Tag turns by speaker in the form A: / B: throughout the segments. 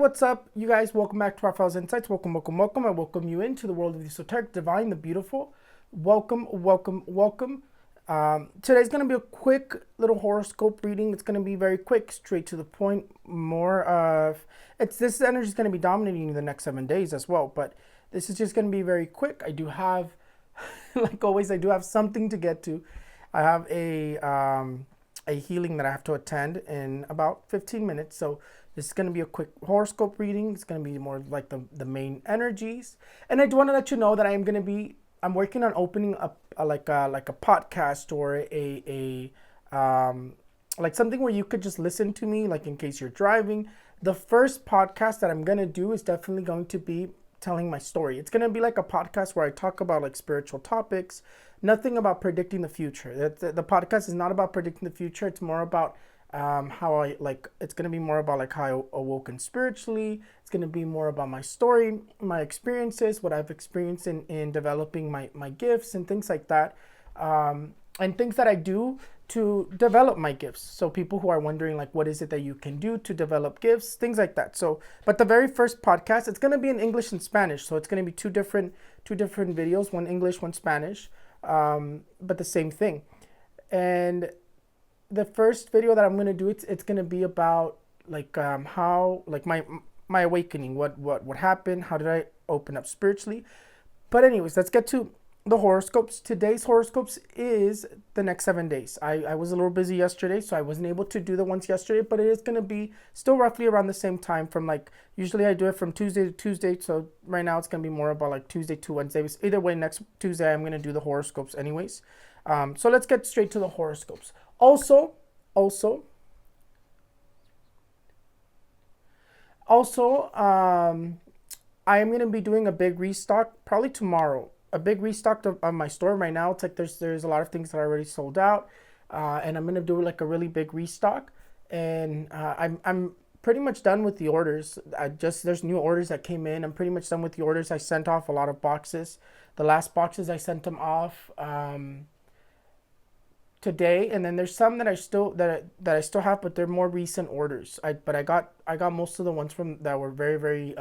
A: what's up, you guys? Welcome back to Raphaelsinsights. Welcome. I welcome you into the world of the esoteric, divine, the beautiful. Welcome. Today's going to be a quick little horoscope reading. It's going to be very quick, straight to the point. This energy is going to be dominating you the next 7 days as well, but this is just going to be very quick. I do have, like always, I do have something to get to. I have a healing that I have to attend in about 15 minutes, so this is going to be a quick horoscope reading. It's going to be more like the main energies. And I do want to let you know that I'm working on opening up like a podcast or like something where you could just listen to me, like in case you're driving. The first podcast that I'm going to do is definitely going to be telling my story. It's going to be like a podcast where I talk about like spiritual topics, nothing about predicting the future. The podcast is not about predicting the future. It's more about it's going to be more about like how I awoken spiritually. It's going to be more about my story, my experiences, what I've experienced in developing my gifts and things like that, and things that I do to develop my gifts. So people who are wondering like, what is it that you can do to develop gifts, things like that. So, but the very first podcast, it's going to be in English and Spanish. So it's going to be two different videos, one English, one Spanish, but the same thing. And the first video that I'm going to do, it's going to be about like how like my awakening, what happened, how did I open up spiritually. But anyways, let's get to the horoscopes. Today's horoscopes is the next 7 days. I was a little busy yesterday, so I wasn't able to do the ones yesterday, but it is going to be still roughly around the same time from like, usually I do it from Tuesday to Tuesday. So right now it's going to be more about like Tuesday to Wednesday. Either way, next Tuesday, I'm going to do the horoscopes anyways. So let's get straight to the horoscopes. Also, I am going to be doing a big restock probably tomorrow. A big restock of my store right now. It's like there's a lot of things that are already sold out, and I'm going to do like a really big restock. And I'm pretty much done with the orders. There's new orders that came in. I'm pretty much done with the orders. I sent off a lot of boxes. The last boxes I sent them off today, and then there's some that I still have, but they're more recent orders. I got most of the ones that were very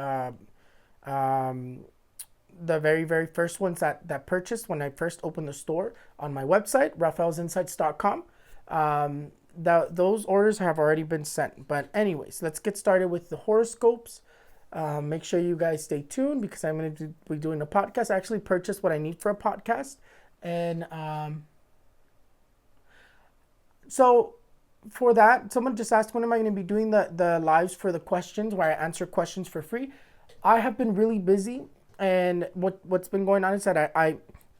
A: the very first ones that purchased when I first opened the store on my website, Raphaelsinsights.com. Those orders have already been sent. But anyways, let's get started with the horoscopes. Make sure you guys stay tuned because I'm going to be doing a podcast. I actually purchased what I need for a podcast, and so for that, someone just asked, when am I going to be doing the lives for the questions where I answer questions for free? I have been really busy, and what's been going on is that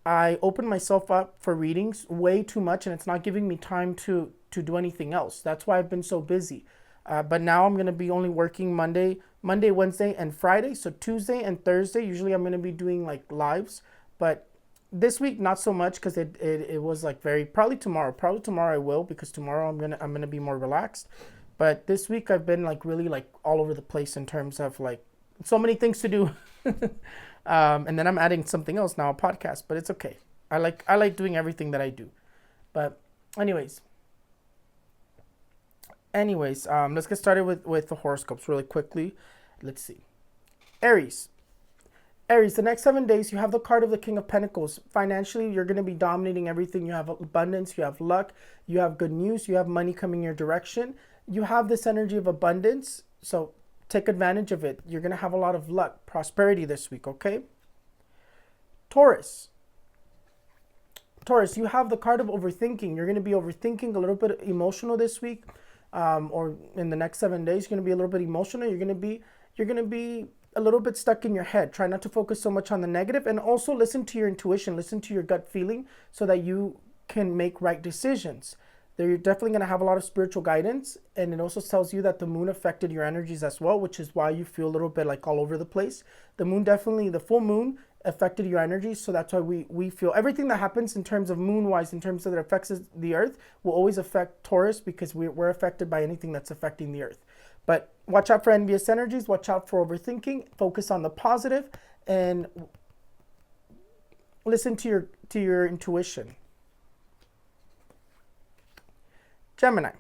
A: I open myself up for readings way too much, and it's not giving me time to do anything else. That's why I've been so busy. But now I'm going to be only working Monday, Wednesday, and Friday. So Tuesday and Thursday, usually I'm going to be doing like lives, but this week not so much because it was like probably tomorrow I will, because tomorrow I'm gonna be more relaxed. But this week I've been like really like all over the place in terms of like so many things to do. And then I'm adding something else now, a podcast, but it's okay. I like doing everything that I do. But anyways, let's get started with the horoscopes really quickly. Let's see. Aries, the next 7 days, you have the card of the King of Pentacles. Financially, you're going to be dominating everything. You have abundance, you have luck, you have good news, you have money coming your direction. You have this energy of abundance, so take advantage of it. You're going to have a lot of luck, prosperity this week, okay? Taurus, you have the card of overthinking. You're going to be overthinking, a little bit emotional this week, or in the next 7 days. You're going to be a little bit emotional. You're going to be a little bit stuck in your head. Try not to focus so much on the negative, and also listen to your intuition, listen to your gut feeling so that you can make right decisions. You're definitely going to have a lot of spiritual guidance, and it also tells you that the moon affected your energies as well, which is why you feel a little bit like all over the place. The full moon affected your energies, so that's why we feel everything that happens in terms of moon-wise, in terms of that affects the earth, will always affect Taurus, because we're affected by anything that's affecting the earth. But watch out for envious energies, watch out for overthinking, focus on the positive, and listen to your intuition. Gemini,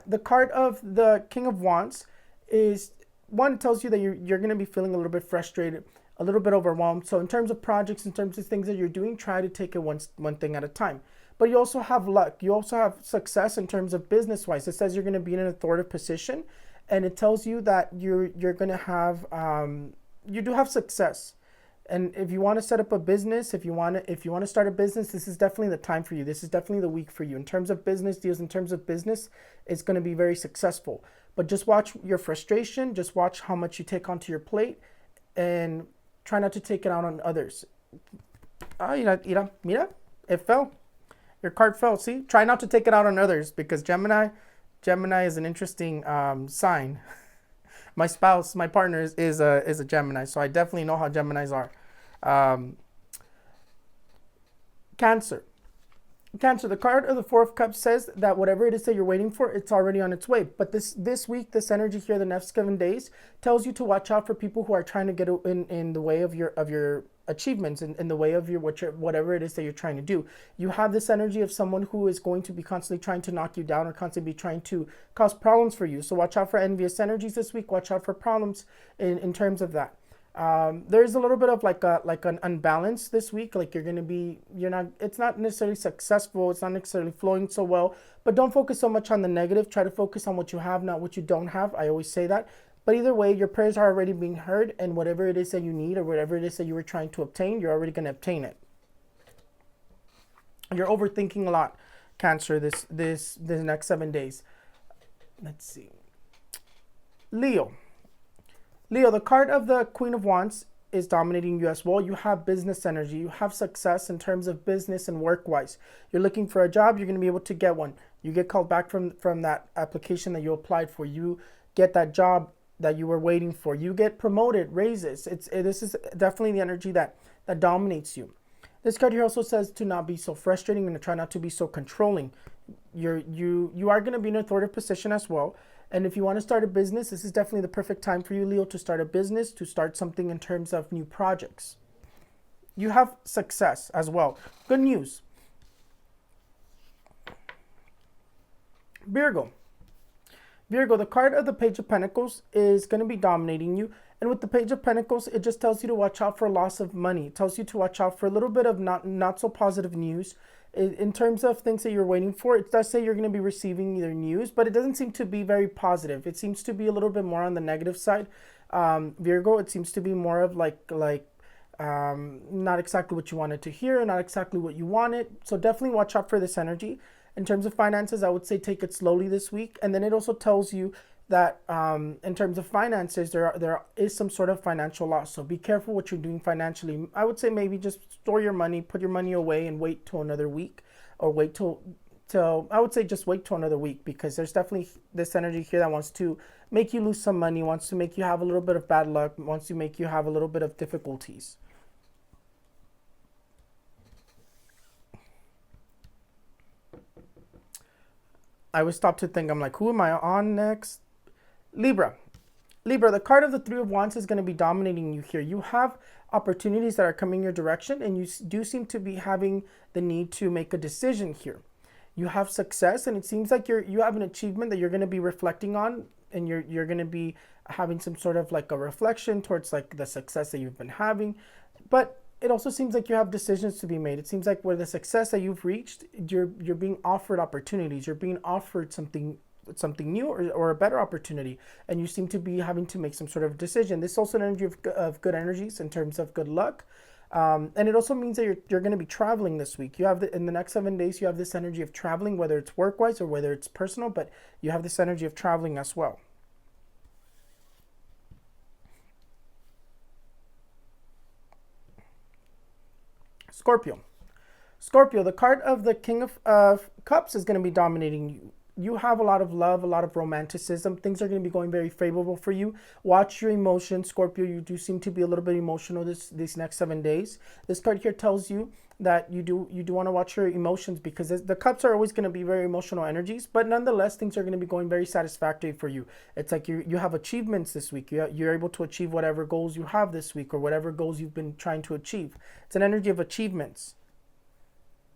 A: the card of the King of Wands is one, it tells you that you're going to be feeling a little bit frustrated, a little bit overwhelmed. So in terms of projects, in terms of things that you're doing, try to take it one thing at a time. But you also have luck. You also have success in terms of business wise. It says you're going to be in an authoritative position, and it tells you that you're going to have you do have success. And if you want to set up a business, if you want to start a business, this is definitely the time for you. This is definitely the week for you. In terms of business deals, in terms of business, it's going to be very successful. But just watch your frustration, just watch how much you take onto your plate, and try not to take it out on others. Mira, it fell. Your card fell. See, try not to take it out on others, because Gemini is an interesting sign. My spouse, my partner is a Gemini, so I definitely know how Geminis are. Cancer. The card of the Four of Cups says that whatever it is that you're waiting for, it's already on its way. But this week, this energy here, the next 7 days, tells you to watch out for people who are trying to get in the way of your achievements, in the way of whatever it is that you're trying to do. You have this energy of someone who is going to be constantly trying to knock you down, or constantly be trying to cause problems for you. So watch out for envious energies this week. Watch out for problems in terms of that. There's a little bit of like an unbalance this week. Like it's not necessarily successful. It's not necessarily flowing so well, but don't focus so much on the negative. Try to focus on what you have, not what you don't have. I always say that. But either way, your prayers are already being heard, and whatever it is that you need, or whatever it is that you were trying to obtain, you're already going to obtain it. You're overthinking a lot, Cancer, this next 7 days. Let's see. Leo, the card of the Queen of Wands is dominating you as well. You have business energy. You have success in terms of business and work-wise. You're looking for a job. You're going to be able to get one. You get called back from that application that you applied for. You get that job that you were waiting for. You get promoted, raises. This is definitely the energy that dominates you. This card here also says to not be so frustrating and to try not to be so controlling. You are going to be in an authoritative position as well. And if you want to start a business, this is definitely the perfect time for you, Leo, to start a business, to start something in terms of new projects. You have success as well. Good news. Virgo, the card of the Page of Pentacles is going to be dominating you. And with the Page of Pentacles, it just tells you to watch out for loss of money. It tells you to watch out for a little bit of not so positive news. In terms of things that you're waiting for, it does say you're going to be receiving either news, but it doesn't seem to be very positive. It seems to be a little bit more on the negative side. Virgo, it seems to be more of like not exactly what you wanted to hear, not exactly what you wanted. So definitely watch out for this energy. In terms of finances, I would say take it slowly this week. And then it also tells you that in terms of finances, there is some sort of financial loss. So be careful what you're doing financially. I would say maybe just store your money, put your money away, and wait till another week, or wait till I would say just wait till another week, because there's definitely this energy here that wants to make you lose some money, wants to make you have a little bit of bad luck, wants to make you have a little bit of difficulties. I was stopped to think, I'm like, who am I on next? Libra, the card of the Three of Wands is going to be dominating you here. You have opportunities that are coming your direction, and you do seem to be having the need to make a decision here. You have success, and it seems like you have an achievement that you're going to be reflecting on, and you're going to be having some sort of like a reflection towards like the success that you've been having. But it also seems like you have decisions to be made. It seems like with the success that you've reached, you're being offered opportunities. You're being offered something new, or a better opportunity, and you seem to be having to make some sort of decision. This is also an energy of good energies in terms of good luck, and it also means that you're going to be traveling this week. You have in the next 7 days, you have this energy of traveling, whether it's work-wise or whether it's personal, but you have this energy of traveling as well. Scorpio, the card of the King of Cups is going to be dominating you. You have a lot of love, a lot of romanticism. Things are going to be going very favorable for you. Watch your emotions, Scorpio. You do seem to be a little bit emotional these next 7 days. This card here tells you that you do want to watch your emotions, because the cups are always going to be very emotional energies, but nonetheless, things are going to be going very satisfactory for you. It's like you have achievements this week. You're able to achieve whatever goals you have this week, or whatever goals you've been trying to achieve. It's an energy of achievements.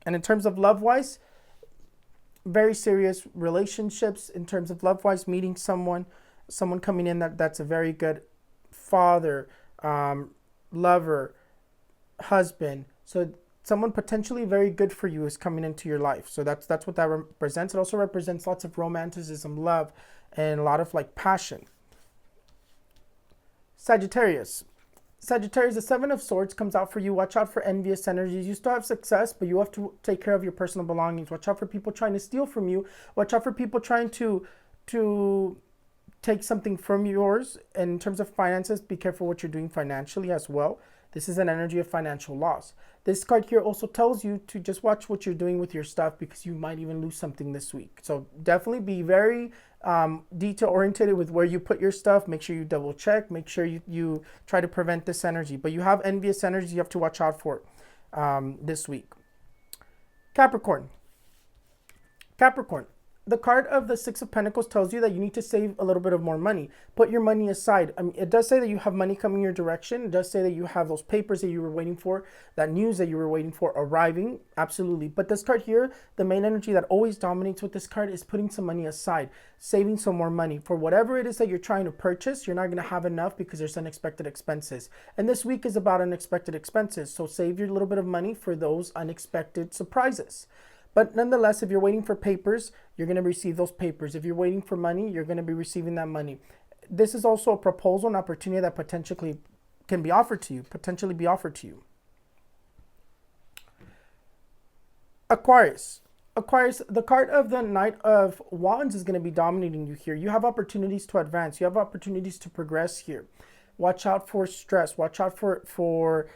A: And in terms of love-wise, very serious relationships. In terms of love-wise, meeting someone, someone coming in that's a very good father, lover, husband. So someone potentially very good for you is coming into your life. So that's what that represents. It also represents lots of romanticism, love, and a lot of like passion. Sagittarius. Sagittarius, the Seven of Swords comes out for you. Watch out for envious energies. You still have success, but you have to take care of your personal belongings. Watch out for people trying to steal from you. Watch out for people trying to take something from yours. And in terms of finances, be careful what you're doing financially as well. This is an energy of financial loss. This card here also tells you to just watch what you're doing with your stuff, because you might even lose something this week. So definitely be very detail oriented with where you put your stuff. Make sure you double check. Make sure you try to prevent this energy. But you have envious energy you have to watch out for this week. Capricorn. Capricorn. The card of the Six of Pentacles tells you that you need to save a little bit of more money. Put your money aside. I mean, it does say that you have money coming your direction. It does say that you have those papers that you were waiting for, that news that you were waiting for arriving. Absolutely. But this card here, the main energy that always dominates with this card is putting some money aside, saving some more money. For whatever it is that you're trying to purchase, you're not going to have enough because there's unexpected expenses. And this week is about unexpected expenses. So save your little bit of money for those unexpected surprises. But nonetheless, if you're waiting for papers, you're going to receive those papers. If you're waiting for money, you're going to be receiving that money. This is also a proposal, an opportunity that potentially can be offered to you, Aquarius. Aquarius, the card of the Knight of Wands is going to be dominating you here. You have opportunities to advance. You have opportunities to progress here. Watch out for stress. Watch out for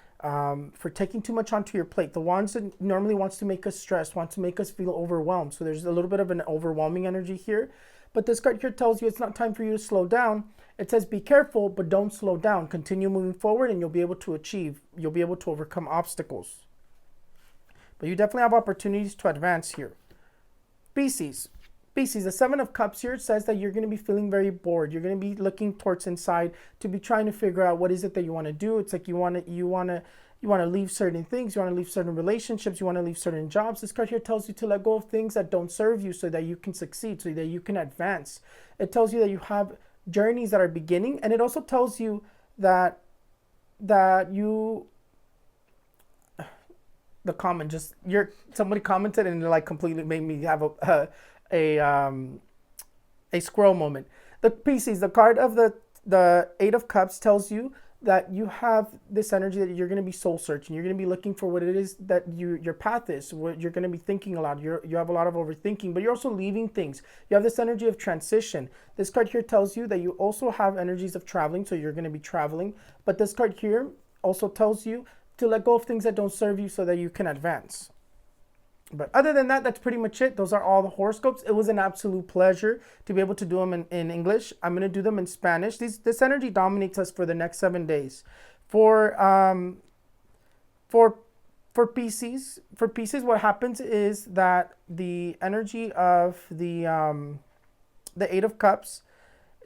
A: taking too much onto your plate. The Wands normally wants to make us stressed, wants to make us feel overwhelmed. So there's a little bit of an overwhelming energy here. But this card here tells you it's not time for you to slow down. It says be careful, but don't slow down. Continue moving forward and you'll be able to achieve. You'll be able to overcome obstacles. But you definitely have opportunities to advance here. Pisces. Pisces, the Seven of Cups here says that you're going to be feeling very bored. You're going to be looking towards inside to be trying to figure out what is it that you want to do. It's like you want to leave certain things. You want to leave certain relationships. You want to leave certain jobs. This card here tells you to let go of things that don't serve you so that you can succeed, so that you can advance. It tells you that you have journeys that are beginning, and it also tells you that you the comment just somebody commented and it like completely made me have a squirrel moment. The Pisces, the card of the Eight of Cups tells you that you have this energy that you're going to be soul searching. You're going to be looking for what it is that your path is. What you're going to be thinking a lot. You have a lot of overthinking, but you're also leaving things. You have this energy of transition. This card here tells you that you also have energies of traveling, so you're going to be traveling. But this card here also tells you to let go of things that don't serve you so that you can advance. But other than that, that's pretty much it. Those are all the horoscopes. It was an absolute pleasure to be able to do them in English. I'm going to do them in Spanish. This energy dominates us for the next 7 days. For Pisces, what happens is that the energy of the Eight of Cups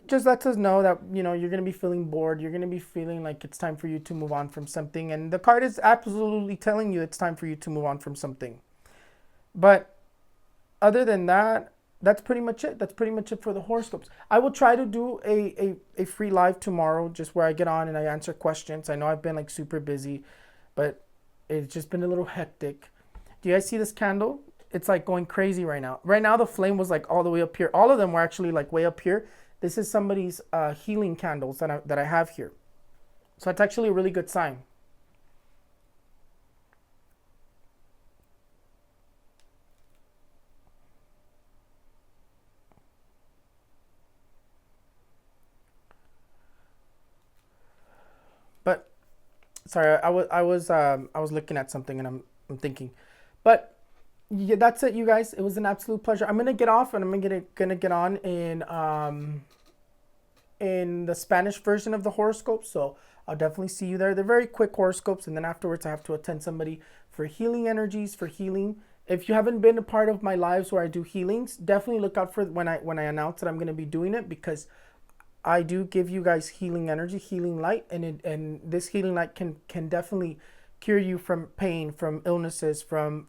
A: just lets us know that, you're going to be feeling bored. You're going to be feeling like it's time for you to move on from something. And the card is absolutely telling you it's time for you to move on from something. But other than that, that's pretty much it. That's pretty much it for the horoscopes. I will try to do a free live tomorrow, just where I get on and I answer questions. I know I've been like super busy, but it's just been a little hectic. Do you guys see this candle? It's like going crazy right now. Right now, the flame was like all the way up here. All of them were actually like way up here. This is somebody's healing candles that I have here. So it's actually a really good sign. But sorry, I was looking at something and I'm thinking. But yeah, that's it, you guys. It was an absolute pleasure. I'm gonna get off and I'm gonna get on in the Spanish version of the horoscope. So I'll definitely see you there. They're very quick horoscopes, and then afterwards I have to attend somebody for healing energies, for healing. If you haven't been a part of my lives where I do healings, definitely look out for when I announce that I'm gonna be doing it, because I do give you guys healing energy, healing light, and this healing light can definitely cure you from pain, from illnesses, from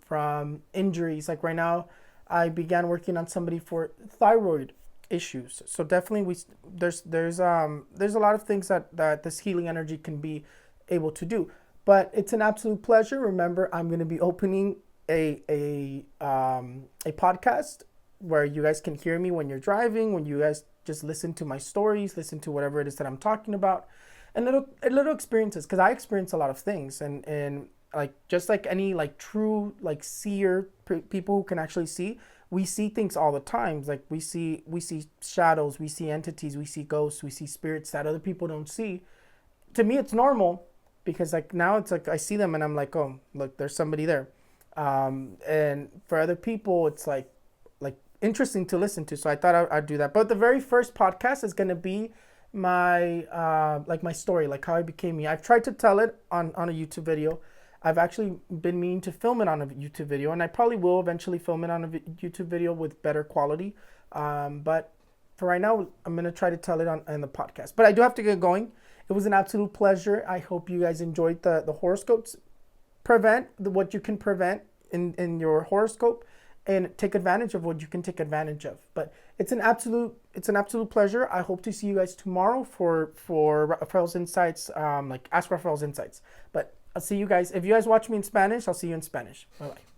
A: injuries. Like right now, I began working on somebody for thyroid issues. So definitely there's a lot of things that this healing energy can be able to do. But it's an absolute pleasure. Remember, I'm going to be opening a podcast where you guys can hear me when you're driving, when you guys just listen to my stories, listen to whatever it is that I'm talking about, and little experiences, because I experience a lot of things, and like just like any like true like seer people who can actually see, we see things all the time. Like we see shadows, we see entities, we see ghosts, we see spirits that other people don't see. To me, it's normal, because like now it's like I see them and I'm like, oh, look, there's somebody there. And for other people, it's like interesting to listen to. So I thought I'd do that. But the very first podcast is gonna be my my story, like how I became me. I've tried to tell it on a YouTube video. I've actually been meaning to film it on a YouTube video, and I probably will eventually film it on a YouTube video with better quality. But for right now, I'm gonna try to tell it on the podcast. But I do have to get going. It was an absolute pleasure. I hope you guys enjoyed the horoscopes. Prevent what you can prevent in your horoscope, and take advantage of what you can take advantage of. But it's an absolute pleasure. I hope to see you guys tomorrow for Raphael's Insights, like Ask Raphael's Insights. But I'll see you guys. If you guys watch me in Spanish, I'll see you in Spanish. Bye bye.